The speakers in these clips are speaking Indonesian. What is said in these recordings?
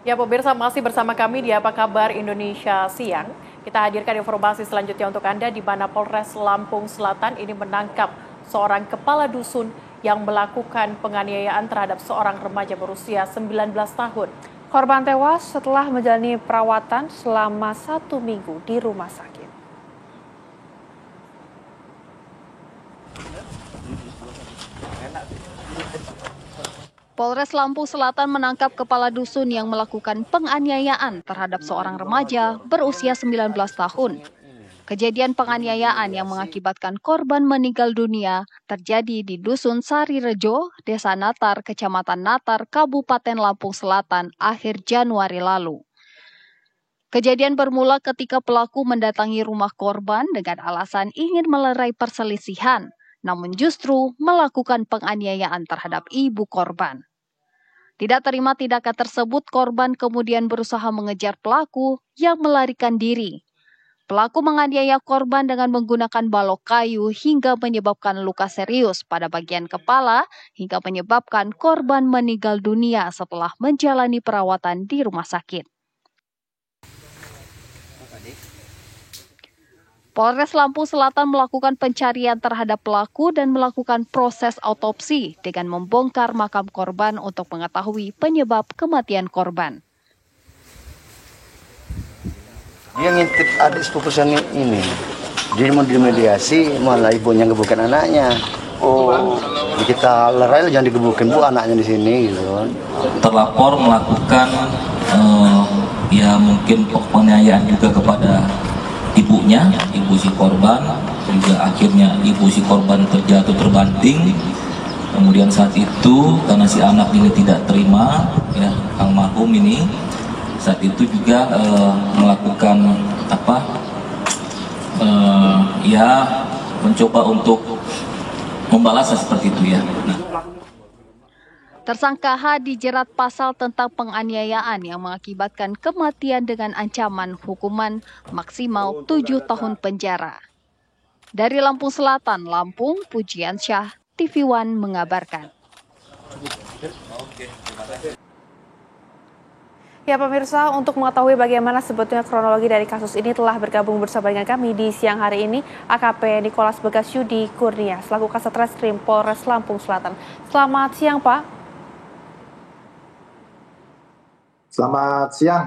Ya pemirsa masih bersama kami di Apa Kabar Indonesia Siang. Kita hadirkan informasi selanjutnya untuk Anda di mana Polres Lampung Selatan ini menangkap seorang kepala dusun yang melakukan penganiayaan terhadap seorang remaja berusia 19 tahun. Korban tewas setelah menjalani perawatan selama 1 minggu di rumah sakit. Polres Lampung Selatan menangkap kepala dusun yang melakukan penganiayaan terhadap seorang remaja berusia 19 tahun. Kejadian penganiayaan yang mengakibatkan korban meninggal dunia terjadi di Dusun Sarirejo, Desa Natar, Kecamatan Natar, Kabupaten Lampung Selatan akhir Januari lalu. Kejadian bermula ketika pelaku mendatangi rumah korban dengan alasan ingin melerai perselisihan, namun justru melakukan penganiayaan terhadap ibu korban. Tidak terima tindakan tersebut, korban kemudian berusaha mengejar pelaku yang melarikan diri. Pelaku menganiaya korban dengan menggunakan balok kayu hingga menyebabkan luka serius pada bagian kepala hingga menyebabkan korban meninggal dunia setelah menjalani perawatan di rumah sakit. Polres Lampung Selatan melakukan pencarian terhadap pelaku dan melakukan proses autopsi dengan membongkar makam korban untuk mengetahui penyebab kematian korban. Dia ngintip adik sepupu ini. Dia mau dimediasi, malah ibunya ngebukin anaknya. Oh, kita lerai jangan digebukin bu anaknya di sini gitu kan. Terlapor melakukan ya mungkin penganiayaan juga kepada ibunya, ibu si korban, juga akhirnya ibu si korban terjatuh terbanting. Kemudian saat itu karena si anak ini tidak terima, ya almarhum ini saat itu juga melakukan ya mencoba untuk membalas seperti itu ya. Tersangka H dijerat pasal tentang penganiayaan yang mengakibatkan kematian dengan ancaman hukuman maksimal 7 tahun penjara. Dari Lampung Selatan, Lampung, Pujian Syah, TV One mengabarkan. Ya pemirsa, untuk mengetahui bagaimana sebetulnya kronologi dari kasus ini telah bergabung bersama dengan kami di siang hari ini AKP Nikolas Begasyudi Kurnia selaku Kasat Reskrim Polres Lampung Selatan. Selamat siang Pak. Selamat siang.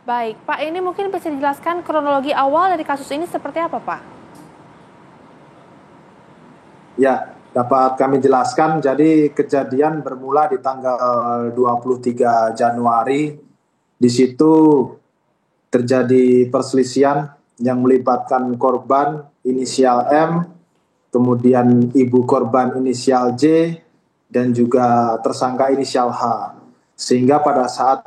Baik, Pak, ini mungkin bisa dijelaskan kronologi awal dari kasus ini seperti apa, Pak? Ya, dapat kami jelaskan. Jadi kejadian bermula di tanggal 23 Januari. Di situ terjadi perselisihan yang melibatkan korban inisial M, kemudian ibu korban inisial J, dan juga tersangka inisial H. Sehingga pada saat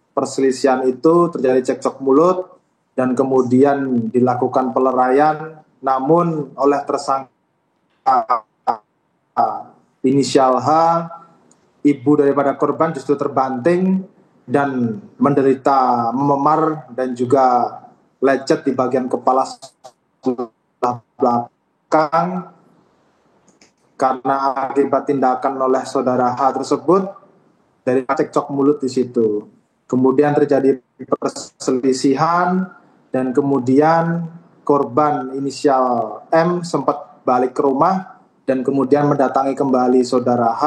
perselisihan itu terjadi cekcok mulut dan kemudian dilakukan peleraian, namun oleh tersangka inisial H, ibu daripada korban justru terbanting dan menderita memar dan juga lecet di bagian kepala sebelah belakang karena akibat tindakan oleh saudara H tersebut dari cekcok mulut di situ. Kemudian terjadi perselisihan dan kemudian korban inisial M sempat balik ke rumah dan kemudian mendatangi kembali saudara H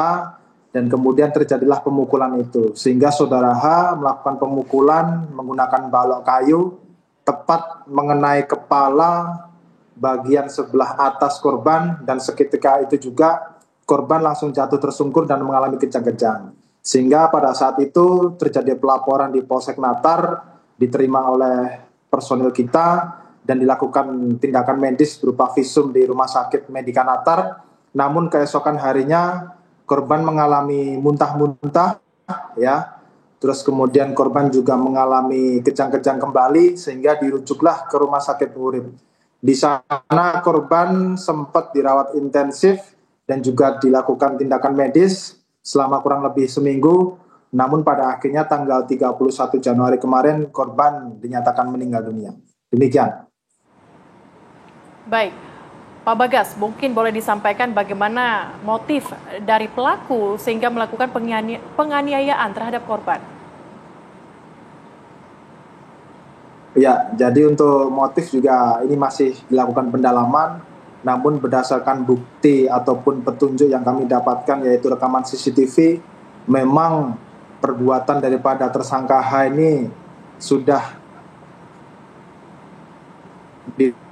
dan kemudian terjadilah pemukulan itu. Sehingga saudara H melakukan pemukulan menggunakan balok kayu tepat mengenai kepala bagian sebelah atas korban dan seketika itu juga korban langsung jatuh tersungkur dan mengalami kejang-kejang. Sehingga pada saat itu terjadi pelaporan di Polsek Natar, diterima oleh personil kita, dan dilakukan tindakan medis berupa visum di Rumah Sakit Medika Natar. Namun keesokan harinya korban mengalami muntah-muntah, ya. Terus kemudian korban juga mengalami kejang-kejang kembali, sehingga dirujuklah ke Rumah Sakit Urip. Di sana korban sempat dirawat intensif dan juga dilakukan tindakan medis selama kurang lebih seminggu, namun pada akhirnya tanggal 31 Januari kemarin korban dinyatakan meninggal dunia. Demikian. Baik, Pak Bagas, mungkin boleh disampaikan bagaimana motif dari pelaku sehingga melakukan penganiayaan terhadap korban? Ya, jadi untuk motif juga ini masih dilakukan pendalaman, namun berdasarkan bukti ataupun petunjuk yang kami dapatkan yaitu rekaman CCTV, memang perbuatan daripada tersangka H ini sudah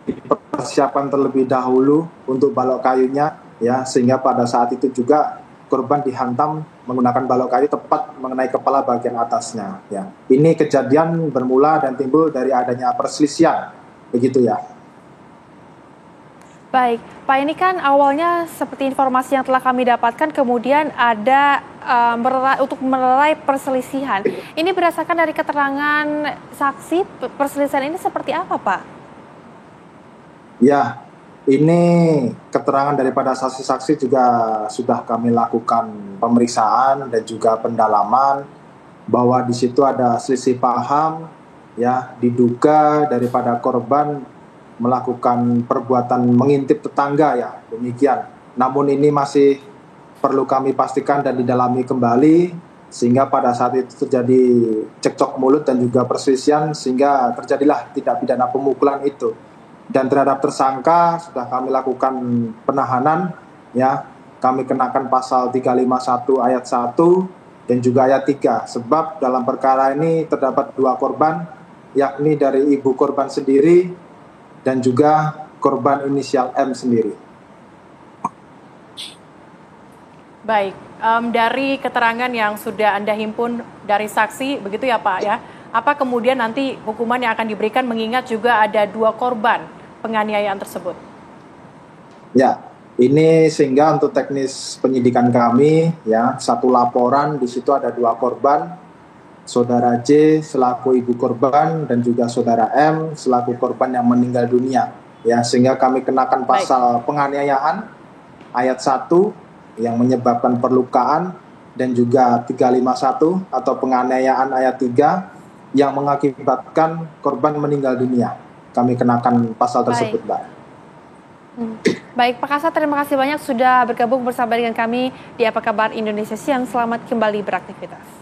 dipersiapkan terlebih dahulu untuk balok kayunya, ya, sehingga pada saat itu juga korban dihantam menggunakan balok kayu tepat mengenai kepala bagian atasnya. Ya, ini kejadian bermula dan timbul dari adanya perselisihan, begitu ya. Baik, Pak, ini kan awalnya seperti informasi yang telah kami dapatkan, kemudian ada untuk melerai perselisihan. Ini berdasarkan dari keterangan saksi, perselisihan ini seperti apa, Pak? Ya, ini keterangan daripada saksi-saksi juga sudah kami lakukan pemeriksaan dan juga pendalaman bahwa di situ ada selisih paham, ya, diduga daripada korban melakukan perbuatan mengintip tetangga, ya, demikian. Namun ini masih perlu kami pastikan dan didalami kembali sehingga pada saat itu terjadi cekcok mulut dan juga perselisihan sehingga terjadilah tindak pidana pemukulan itu. Dan terhadap tersangka sudah kami lakukan penahanan, ya, kami kenakan pasal 351 ayat 1 dan juga ayat 3 sebab dalam perkara ini terdapat 2 korban, yakni dari ibu korban sendiri dan juga korban inisial M sendiri. Baik, dari keterangan yang sudah Anda himpun dari saksi, begitu ya Pak ya, apa kemudian nanti hukuman yang akan diberikan mengingat juga ada 2 korban penganiayaan tersebut? Ya, ini sehingga untuk teknis penyidikan kami, ya, 1 laporan, di situ ada 2 korban, Saudara J selaku ibu korban dan juga Saudara M selaku korban yang meninggal dunia. Ya, sehingga kami kenakan pasal penganiayaan ayat 1 yang menyebabkan perlukaan dan juga 351 atau penganiayaan ayat 3 yang mengakibatkan korban meninggal dunia. Kami kenakan pasal tersebut, Mbak. Baik, Pak Kasat, terima kasih banyak sudah bergabung bersama dengan kami di Apa Kabar Indonesia Siang. Selamat kembali beraktivitas.